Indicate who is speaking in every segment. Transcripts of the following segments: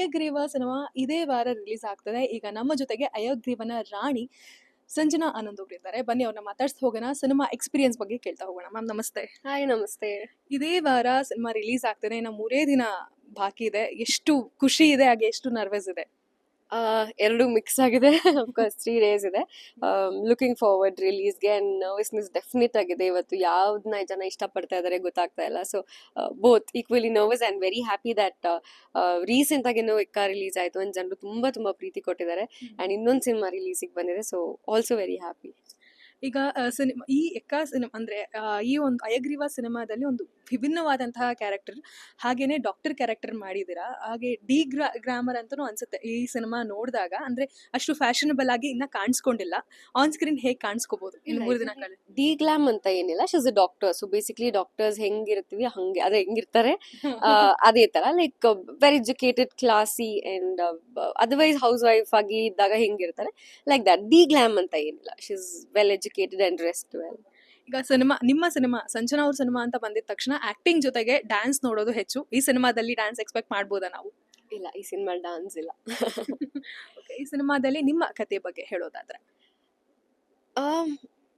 Speaker 1: Hayagriva cinema ಇದೇ ವಾರ release ಆಗ್ತದೆ. ಈಗ ನಮ್ಮ ಜೊತೆಗೆ ಹಯಗ್ರೀವನ ರಾಣಿ ಸಂಜನಾ ಆನಂದ್ ಅವರು ಇದ್ದಾರೆ. ಬನ್ನಿ ಅವ್ರನ್ನ ಮಾತಾಡ್ಸಿ ಹೋಗೋಣ. ಸಿನಿಮಾ ಎಕ್ಸ್ಪೀರಿಯನ್ಸ್ ಬಗ್ಗೆ ಕೇಳ್ತಾ ಹೋಗೋಣ. ಮ್ಯಾಮ್ ನಮಸ್ತೆ.
Speaker 2: ಹಾಯ್ ನಮಸ್ತೆ.
Speaker 1: ಇದೇ ವಾರ ಸಿನಿಮಾ ರಿಲೀಸ್ ಆಗ್ತದೆ. ಇನ್ನು 3 ದಿನ ಬಾಕಿ ಇದೆ. ಎಷ್ಟು ಖುಷಿ ಇದೆ ಹಾಗೆ ಎಷ್ಟು ನರ್ವಸ್ ಇದೆ?
Speaker 2: ಎರಡು ಮಿಕ್ಸ್ ಆಗಿದೆ. ಅಫ್ಕೋರ್ಸ್ 3 days ಇದೆ. ಲುಕಿಂಗ್ ಫಾರ್ವರ್ಡ್ ರಿಲೀಸ್ಗೆ ಆ್ಯಂಡ್ ನರ್ವಸ್ನೆಸ್ ಡೆಫಿನೆಟ್ ಆಗಿದೆ. ಇವತ್ತು ಯಾವ್ದನ್ನ ಜನ ಇಷ್ಟಪಡ್ತಾ ಇದ್ದಾರೆ ಗೊತ್ತಾಗ್ತಾ ಇಲ್ಲ. So both equally nervous and very happy that recent ಆಗಿನೂ ಎಕ್ಕ ರಿಲೀಸ್ ಆಯಿತು ಅಂಡ್ ಜನರು ತುಂಬ ಪ್ರೀತಿ ಕೊಟ್ಟಿದ್ದಾರೆ ಆ್ಯಂಡ್ ಇನ್ನೊಂದು ಸಿನಿಮಾ ರಿಲೀಸಿಗೆ ಬಂದಿದೆ. So also very happy.
Speaker 1: ಈಗ ಸಿನಿಮಾ ಈ ಎಕ್ಕ ಸಿನಿಮಾ ಅಂದರೆ ಈ ಒಂದು ಹಯಗ್ರೀವ ಸಿನಿಮಾದಲ್ಲಿ ಒಂದು ವಿಭಿನ್ನವಾದಂತಹ ಕ್ಯಾರೆಕ್ಟರ್, ಹಾಗೇನೆ ಡಾಕ್ಟರ್ ಕ್ಯಾರೆಕ್ಟರ್ ಮಾಡಿದ್ದೀರಾ. ಹಾಗೆ ಗ್ರಾಮರ್ ಅಂತಲೂ ಅನ್ಸುತ್ತೆ ಈ ಸಿನಿಮಾ ನೋಡಿದಾಗ. ಅಂದರೆ ಅಷ್ಟು ಫ್ಯಾಷನಬಲ್ ಆಗಿ ಇನ್ನೂ ಕಾಣಿಸ್ಕೊಂಡಿಲ್ಲ. ಆನ್ ಸ್ಕ್ರೀನ್ ಹೇಗೆ ಕಾಣಿಸ್ಕೋಬಹುದು ಇನ್ನು 3 ದಿನಗಳಲ್ಲಿ?
Speaker 2: ಡಿ ಗ್ಲಾಮ್ ಅಂತ ಏನಿಲ್ಲ, she's a doctor. So basically doctors ಹೆಂಗಿರ್ತೀವಿ ಹಂಗೆ ಅದೇ ಹೆಂಗಿರ್ತಾರೆ ಅದೇ ತರ, like very educated, classy and otherwise house wife ಆಗಿ ಇದ್ದಾಗ ಹೆಂಗಿರ್ತಾರೆ ಲೈಕ್ ದಟ್. ಡಿ ಗ್ಲಾಮ್ ಅಂತ ಏನಿಲ್ಲ, she's well educated and rest well.
Speaker 1: ಈಗ ನಿಮ್ಮ ಸಿನಿಮಾ ಸಂಜನಾ ಅವ್ರ ಸಿನಿಮಾ ಅಂತ ಬಂದಿದ ತಕ್ಷಣ ಆಕ್ಟಿಂಗ್ ಜೊತೆಗೆ ಡ್ಯಾನ್ಸ್ ನೋಡೋದು ಹೆಚ್ಚು. ಈ ಸಿನಿಮಾದಲ್ಲಿ ಡ್ಯಾನ್ಸ್ ಎಕ್ಸ್ಪೆಕ್ಟ್ ಮಾಡ್ಬೋದಾ ನಾವು?
Speaker 2: ಇಲ್ಲ, ಈ ಸಿನಿಮಾ ಡಾನ್ಸ್ ಇಲ್ಲ.
Speaker 1: ಈ ಸಿನಿಮಾದಲ್ಲಿ ನಿಮ್ಮ ಕತೆ ಬಗ್ಗೆ ಹೇಳೋದಾದ್ರೆ?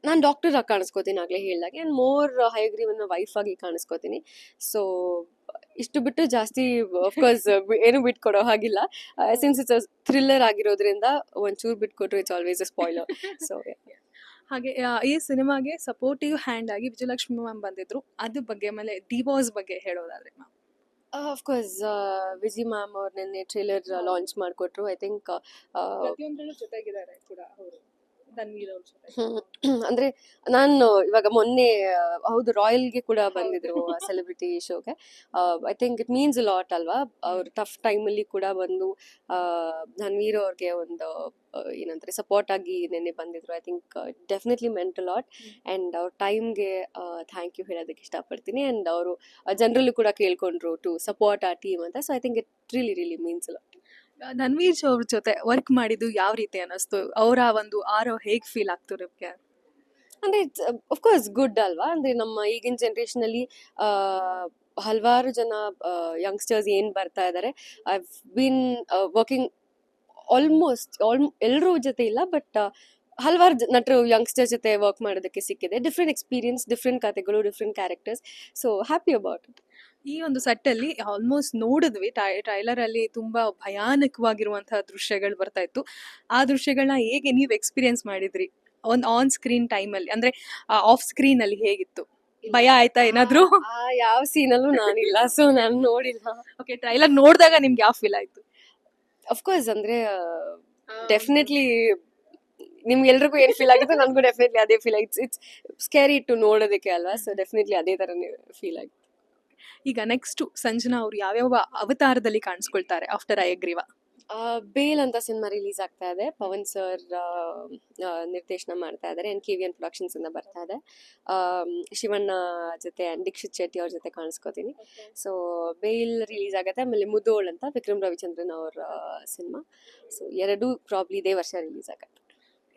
Speaker 2: ನಾನು ಡಾಕ್ಟರ್ ಆಗಿ ಕಾಣಿಸ್ಕೋತೀನಿ, ಆಗಲೇ ಹೇಳಿದಾಗೆ, ಆ್ಯಂಡ್ ಮೋರ್ ಹಯಗ್ರೀವನ ವೈಫ್ ಆಗಿ ಕಾಣಿಸ್ಕೋತೀನಿ. ಸೊ ಇಷ್ಟು ಬಿಟ್ಟು ಜಾಸ್ತಿ ಅಫ್ಕೋರ್ಸ್ ಏನು ಬಿಟ್ಕೊಡೋ ಹಾಗಿಲ್ಲ. ಸಿನ್ಸ್ ಇಟ್ಸ್ ಥ್ರಿಲ್ಲರ್ ಆಗಿರೋದ್ರಿಂದ ಒಂಚೂರು ಬಿಟ್ಕೊಟ್ರು it's always a spoiler. So
Speaker 1: ಹಾಗೆ ಈ ಸಿನಿಮಾಗೆ ಸಪೋರ್ಟಿವ್ ಹ್ಯಾಂಡ್ ಆಗಿ ವಿಜಯಲಕ್ಷ್ಮಿ ಮ್ಯಾಮ್ ಬಂದಿದ್ರು. ಅದ್ರ ಬಗ್ಗೆ, ಆಮೇಲೆ ಡಿ ಬಾಸ್ ಬಗ್ಗೆ ಹೇಳೋದಾದ್ರೆ ಮ್ಯಾಮ್?
Speaker 2: ಅಫ್ಕೋರ್ಸ್ ವಿಜಿ ಮ್ಯಾಮ್ ಅವ್ರು ನಿನ್ನೆ ಟ್ರೇಲರ್ ಲಾಂಚ್ ಮಾಡಿಕೊಟ್ರು. ಐ ಥಿಂಕ್
Speaker 1: ಪ್ರತಿಯೊಂದರಲ್ಲೂ ಜೊತೆಗಿದ್ದಾರೆ ಕೂಡ ಅವರು, ತನ್ವೀರ್ ಅವ್ರ ಜೊತೆ.
Speaker 2: ಅಂದ್ರೆ ನಾನು ಇವಾಗ ಮೊನ್ನೆ ಹೌದು ರಾಯಲ್ಗೆ ಕೂಡ ಬಂದಿದ್ರು ಸೆಲೆಬ್ರಿಟಿ ಶೋಗೆ. I think it means a lot ಅಲ್ವಾ. ಅವ್ರು ಟಫ್ ಟೈಮಲ್ಲಿ ಕೂಡ ಬಂದು ಧನ್ವೀರ್ ಅವ್ರಿಗೆ ಒಂದು ಏನಂತಾರೆ ಸಪೋರ್ಟ್ ಆಗಿ ನೆನ್ನೆ ಬಂದಿದ್ರು. I think definitely made a lot and ಅವ್ರ ಟೈಮ್ಗೆ ಥ್ಯಾಂಕ್ ಯು ಹೇಳೋದಕ್ಕೆ ಇಷ್ಟಪಡ್ತೀನಿ. ಆ್ಯಂಡ್ ಅವರು ಜನರಲ್ಲೂ ಕೂಡ ಕೇಳ್ಕೊಂಡ್ರು ಟು ಸಪೋರ್ಟ್ ಆ ಟೀಮ್ ಅಂತ. So I think it really means a lot.
Speaker 1: Dhanveer ಅವ್ರ ಜೊತೆ ವರ್ಕ್ ಮಾಡಿದ್ದು ಯಾವ ರೀತಿ ಅನ್ನಿಸ್ತು? ಅವರ ಒಂದು ಆರೋ ಹೇಗೆ ಫೀಲ್ ಆಗ್ತು ನಿಮಗೆ?
Speaker 2: ಅಂದರೆ ಇಟ್ಸ್ ಅಫ್ಕೋರ್ಸ್ ಗುಡ್ ಅಲ್ವಾ. ಅಂದರೆ ನಮ್ಮ ಈಗಿನ ಜನ್ರೇಷನಲ್ಲಿ ಹಲವಾರು ಜನ ಯಂಗ್ಸ್ಟರ್ಸ್ ಏನು ಬರ್ತಾ ಇದ್ದಾರೆ. ಐ ಬೀನ್ ವರ್ಕಿಂಗ್ ಆಲ್ಮೋಸ್ಟ್ ಎಲ್ಲರೂ ಜೊತೆ ಇಲ್ಲ, ಬಟ್ ಹಲವಾರು ನಟರು ಯಂಗ್ಸ್ಟರ್ಸ್ ಜೊತೆ ವರ್ಕ್ ಮಾಡೋದಕ್ಕೆ ಸಿಕ್ಕಿದೆ. ಡಿಫ್ರೆಂಟ್ ಎಕ್ಸ್ಪೀರಿಯನ್ಸ್, ಡಿಫ್ರೆಂಟ್ ಕಥೆಗಳು, different characters. So happy about it.
Speaker 1: ಈ ಒಂದು ಸೆಟ್ಟಲ್ಲಿ ಆಲ್ಮೋಸ್ಟ್ ನೋಡಿದ್ವಿ, ಟ್ರೈಲರ್ ಅಲ್ಲಿ ತುಂಬಾ ಭಯಾನಕವಾಗಿರುವಂತಹ ದೃಶ್ಯಗಳು ಬರ್ತಾ ಇತ್ತು. ಆ ದೃಶ್ಯಗಳನ್ನ ಹೇಗೆ ನೀವು ಎಕ್ಸ್ಪೀರಿಯನ್ಸ್ ಮಾಡಿದ್ರಿ ಒಂದು ಆನ್ ಸ್ಕ್ರೀನ್ ಟೈಮಲ್ಲಿ, ಅಂದ್ರೆ ಆಫ್ ಸ್ಕ್ರೀನ್ ಅಲ್ಲಿ ಹೇಗಿತ್ತು? ಭಯ ಆಯ್ತಾ ಏನಾದ್ರು?
Speaker 2: ಯಾವ ಸೀನಲ್ಲೂ ನಾನಿಲ್ಲ, ಸೊ ನಾನು ನೋಡಿಲ್ಲ.
Speaker 1: ಓಕೆ, ಟ್ರೈಲರ್ ನೋಡಿದಾಗ ನಿಮ್ಗೆ ಯಾವ ಫೀಲ್ ಆಯ್ತು?
Speaker 2: ಅಫ್ಕೋರ್ಸ್ ಅಂದ್ರೆ ಡೆಫಿನೆಟ್ಲಿ ನಿಮ್ಗೆಲ್ರಿಗೂ ಏನು ಫೀಲ್ ಆಗುತ್ತೆ ನನಗೂ ಡೆಫಿನೆಟ್ಲಿ ಅದೇ ಫೀಲ್ ಆಯ್ತು. ಇಟ್ಸ್ ಸ್ಕ್ಯಾರಿ ಟು ನೋಡೋದಕ್ಕೆ ಅಲ್ವಾ. ಸೊ ಡೆಫಿನೆಟ್ಲಿ ಅದೇ ಥರನೇ ಫೀಲ್ ಆಯ್ತು.
Speaker 1: ಈಗ ನೆಕ್ಸ್ಟ್ ಸಂಜನಾ ಅವ್ರು ಯಾವ್ಯಾವ ಅವತಾರದಲ್ಲಿ ಕಾಣಿಸ್ಕೊಳ್ತಾರೆ ಆಫ್ಟರ್ ಹಯಗ್ರೀವ?
Speaker 2: ಬೇಲ್ ಅಂತ ಸಿನಿಮಾ ರಿಲೀಸ್ ಆಗ್ತಾ ಇದೆ. ಪವನ್ ಸರ್ ನಿರ್ದೇಶನ ಮಾಡ್ತಾ ಇದ್ದಾರೆ ಆ್ಯಂಡ್ KVN ಪ್ರೊಡಕ್ಷನ್ಸ್ ಇಂದ ಬರ್ತಾ ಇದೆ. ಶಿವಣ್ಣ ಜೊತೆ ಆ್ಯಂಡ್ ದೀಕ್ಷಿತ್ ಶೆಟ್ಟಿ ಅವ್ರ ಜೊತೆ ಕಾಣಿಸ್ಕೋತೀನಿ. ಸೊ ಬೇಲ್ ರಿಲೀಸ್ ಆಗುತ್ತೆ. ಆಮೇಲೆ ಮುದೋಳ್ ಅಂತ ವಿಕ್ರಮ್ ರವಿಚಂದ್ರನ್ ಅವ್ರ ಸಿನಿಮಾ. ಸೊ ಎರಡೂ ಪ್ರಾಬ್ಲಿ ಇದೇ ವರ್ಷ ರಿಲೀಸ್ ಆಗುತ್ತೆ.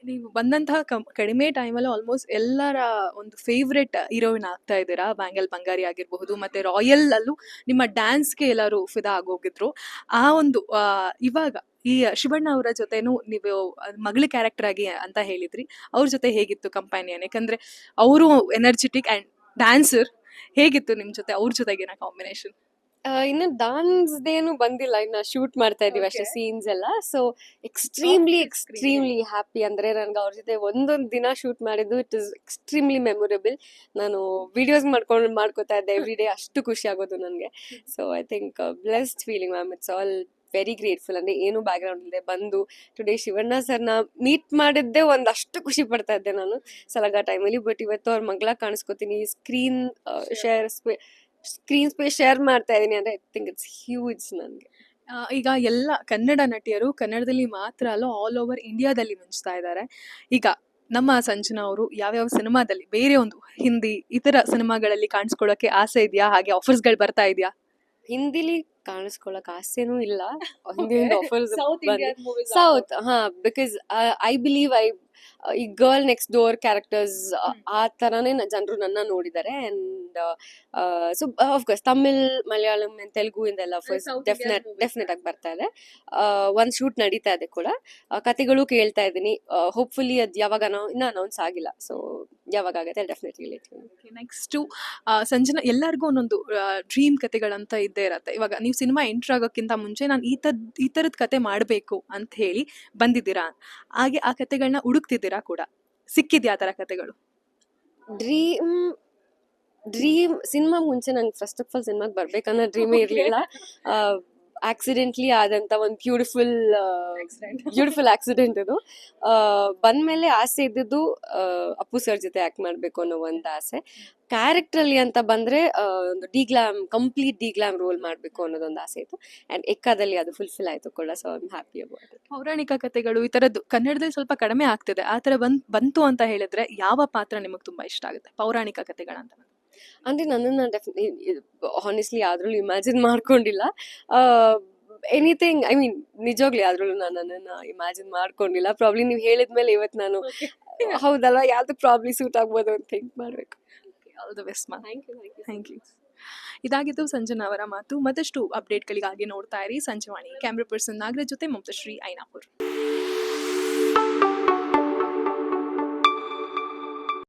Speaker 1: ನೀವು ಬಂದಂತಹ ಕಡಿಮೆ ಟೈಮಲ್ಲಿ ಆಲ್ಮೋಸ್ಟ್ ಎಲ್ಲರ ಒಂದು ಫೇವ್ರೆಟ್ ಹೀರೋಯಿನ್ ಆಗ್ತಾ ಇದ್ದೀರಾ. ಬ್ಯಾಂಗಲ್ ಬಂಗಾರಿ ಆಗಿರಬಹುದು, ಮತ್ತೆ ರಾಯಲ್ ಅಲ್ಲೂ ನಿಮ್ಮ ಡ್ಯಾನ್ಸ್ಗೆ ಎಲ್ಲರೂ ಫಿದಾ ಆಗೋಗಿದ್ರು. ಆ ಒಂದು ಇವಾಗ ಈ ಶಿವಣ್ಣ ಅವರ ಜೊತೆನೂ ನೀವು ಮಗಳ ಕ್ಯಾರೆಕ್ಟರ್ ಆಗಿ ಅಂತ ಹೇಳಿದ್ರಿ. ಅವ್ರ ಜೊತೆ ಹೇಗಿತ್ತು ಕಂಪ್ಯಾನಿಯನ್? ಯಾಕಂದ್ರೆ ಅವರು ಎನರ್ಜೆಟಿಕ್ ಅಂಡ್ ಡ್ಯಾನ್ಸರ್. ಹೇಗಿತ್ತು ನಿಮ್ಮ ಜೊತೆ ಅವ್ರ ಜೊತೆಗಿನ ಕಾಂಬಿನೇಷನ್?
Speaker 2: ಇನ್ನು ಡಾನ್ಸ್ದೇನು ಬಂದಿಲ್ಲ, ಇನ್ನು ಶೂಟ್ ಮಾಡ್ತಾ ಇದೀವಿ ಅಷ್ಟೇ ಸೀನ್ಸ್ ಎಲ್ಲ. So extremely happy. ಅಂದ್ರೆ ನನ್ಗೆ ಅವ್ರ ಜೊತೆ ಒಂದೊಂದು ದಿನ ಶೂಟ್ ಮಾಡಿದ್ದು ಇಟ್ ಇಸ್ ಎಕ್ಸ್ಟ್ರೀಮ್ಲಿ ಮೆಮೊರೇಬಲ್. ನಾನು ವಿಡಿಯೋಸ್ ಮಾಡ್ಕೋತಾ ಇದ್ದೆ ಎವ್ರಿ ಡೇ, ಅಷ್ಟು ಖುಷಿ ಆಗೋದು ನನಗೆ. So I think blessed feeling ma'am. It's all very grateful. ಅಂದ್ರೆ ಏನು ಬ್ಯಾಕ್ಗ್ರೌಂಡ್ ಇಲ್ಲದೆ ಬಂದು ಟುಡೇ ಶಿವಣ್ಣ ಸರ್ನ ಮೀಟ್ ಮಾಡಿದ್ದೆ ಒಂದಷ್ಟು ಖುಷಿ ಪಡ್ತಾ ಇದ್ದೆ ನಾನು ಸಲಗ ಟೈಮಲ್ಲಿ. ಬಟ್ ಇವತ್ತು ಅವ್ರ ಮಗಳ ಕಾಣಿಸ್ಕೋತೀನಿ, ಸ್ಕ್ರೀನ್ ಸ್ಪೇಸ್ ಶೇರ್ ಮಾಡ್ತಾ ಇದೀನಿ ಅಂದ್ರೆ ಐ ಥಿಂಕ್ ಇಟ್ಸ್ ಹ್ಯೂಜ್ ನನಗೆ.
Speaker 1: ಈಗ ಎಲ್ಲ ಕನ್ನಡ ನಟಿಯರು ಕನ್ನಡದಲ್ಲಿ ಮಾತ್ರ ಅಲ್ಲ, ಆಲ್ ಓವರ್ ಇಂಡಿಯಾದಲ್ಲಿ ಮಿಂಚ್ತಾ ಇದ್ದಾರೆ. ಈಗ ನಮ್ಮ ಸಂಜನಾ ಅವರು ಯಾವ್ಯಾವ ಸಿನಿಮಾದಲ್ಲಿ, ಬೇರೆ ಒಂದು ಹಿಂದಿ ಇತರ ಸಿನಿಮಾಗಳಲ್ಲಿ ಕಾಣಿಸ್ಕೊಳ್ಳೋಕೆ ಆಸೆ ಇದೆಯಾ? ಹಾಗೆ ಆಫರ್ಸ್ಗಳು ಬರ್ತಾ ಇದೆಯಾ?
Speaker 2: ಹಿಂದಿಲಿ ಕಾಣಿಸ್ಕೊಳಕ್ ಆಸೆನೂ ಇಲ್ಲ. Offers
Speaker 1: South
Speaker 2: south because I believe ಈ ಗರ್ಲ್ ನೆಕ್ಸ್ಟ್ ಡೋರ್ ಕ್ಯಾರೆಕ್ಟರ್ಸ್ ಆ ತರಾನೇ ಜನರು ನನ್ನ ನೋಡಿದ್ದಾರೆ. And and so of course Tamil, Malayalam and Telugu ಇಂದೆಲ್ಲ first
Speaker 1: South Indian movies.
Speaker 2: Definite ಆಗಿ ಬರ್ತಾ ಇದೆ. ಒಂದು ಶೂಟ್ ನಡೀತಾ ಇದೆ ಕೂಡ, ಕತೆಗಳು ಕೇಳ್ತಾ ಇದ್ದೀನಿ. ಹೋಪ್ಫುಲಿ ಅದು ಯಾವಾಗನೋ ಇನ್ನೂ ಅನೌನ್ಸ್ ಆಗಿಲ್ಲ, ಸೊ ಯಾವಾಗ ಆಗುತ್ತೆ ಡೆಫಿನೆಟ್ಲಿ
Speaker 1: ನೆಕ್ಸ್ಟು ಸಂಜನಾ, ಎಲ್ಲರಿಗೂ ಒಂದೊಂದು ಡ್ರೀಮ್ ಕತೆಗಳಂತ ಇದ್ದೇ ಇರತ್ತೆ. ಇವಾಗ ನೀವು ಸಿನಿಮಾ ಎಂಟ್ರ್ ಆಗೋಕ್ಕಿಂತ ಮುಂಚೆ ನಾನು ಈ ಥರದ ಕತೆ ಮಾಡಬೇಕು ಅಂತ ಹೇಳಿ ಬಂದಿದ್ದೀರಾ, ಹಾಗೆ ಆ ಕತೆಗಳನ್ನ ಹುಡುಕ್ತಿದ್ದೀರಾ ಕೂಡ, ಸಿಕ್ಕಿದ್ಯಾ ಆ ಥರ ಕತೆಗಳು?
Speaker 2: ಡ್ರೀಮ್ ಸಿನಿಮಾ ಮುಂಚೆ ನಂಗೆ ಫಸ್ಟ್ ಆಫ್ ಆಲ್ ಸಿನಿಮಾಗೆ ಬರ್ಬೇಕನ್ನೋ ಡ್ರೀಮೇ ಇರಲಿಲ್ಲ. ಆಕ್ಸಿಡೆಂಟ್ಲಿ ಆದಂತ ಒಂದು ಬ್ಯೂಟಿಫುಲ್ ಆಕ್ಸಿಡೆಂಟ್ ಇದು. ಬಂದ್ಮೇಲೆ ಆಸೆ ಇದ್ದಿದ್ದು ಅಪ್ಪು ಸರ್ ಜೊತೆ ಆಕ್ಟ್ ಮಾಡ್ಬೇಕು ಅನ್ನೋ ಒಂದು ಆಸೆ. ಕ್ಯಾರೆಕ್ಟ್ರಲ್ಲಿ ಅಂತ ಬಂದ್ರೆ ಒಂದು ಕಂಪ್ಲೀಟ್ ಡಿಗ್ಲಾಮ್ ರೋಲ್ ಮಾಡ್ಬೇಕು ಅನ್ನೋದೊಂದು ಆಸೆ ಇತ್ತು. ಅಂಡ್ ಎಕ್ಕಾದಲ್ಲಿ ಅದು ಫುಲ್ಫಿಲ್ ಆಯ್ತು ಕೂಡ, so I am happy about it.
Speaker 1: ಪೌರಾಣಿಕ ಕತೆಗಳು ಈ ಥರದ್ದು ಕನ್ನಡದಲ್ಲಿ ಸ್ವಲ್ಪ ಕಡಿಮೆ ಆಗ್ತಿದೆ, ಆ ಥರ ಬಂತು ಅಂತ ಹೇಳಿದ್ರೆ ಯಾವ ಪಾತ್ರ ನಿಮಗೆ ತುಂಬಾ ಇಷ್ಟ ಆಗುತ್ತೆ ಪೌರಾಣಿಕ ಕತೆಗಳಂತ?
Speaker 2: ಅಂದ್ರೆ ನನ್ನನ್ನು ಹಾನೆಸ್ಟ್ಲಿ ಯಾವ್ದ್ರಲ್ಲೂ ಇಮ್ಯಾಜಿನ್ ಮಾಡ್ಕೊಂಡಿಲ್ಲ. ಎನಿಥಿಂಗ್, ಐ ಮೀನ್ ನಿಜವಾಗ್ಲಿ ಯಾವ್ದ್ರಲ್ಲೂ ನಾನು ನನ್ನನ್ನು ಇಮ್ಯಾಜಿನ್ ಮಾಡ್ಕೊಂಡಿಲ್ಲ. ಪ್ರಾಬ್ಲಿ ನೀವು ಹೇಳಿದ್ಮೇಲೆ ಇವತ್ತು ನಾನು ಹೌದಲ್ಲ ಯಾವ್ದು ಪ್ರಾಬ್ಲಿ ಸೂಟ್ ಆಗ್ಬೋದು ಅಂತ ಥಿಂಕ್ ಮಾಡ್ಬೇಕು.
Speaker 1: ಆಲ್ ದ ಬೆಸ್ಟ್ ಮಾ.
Speaker 2: Thank you.
Speaker 1: ಇದಾಗಿತ್ತು ಸಂಜನಾ ಅವರ ಮಾತು. ಮತ್ತಷ್ಟು ಅಪ್ಡೇಟ್ಗಳಿಗಾಗಿ ನೋಡ್ತಾ ಇರಿ ಸಂಜೆವಾಣಿ. ಕ್ಯಾಮ್ರಾ ಪರ್ಸನ್ ನಾಗರಾಜ್ ಜೊತೆ ಮಮತಾಶ್ರೀ ಐನಾಪುರ್.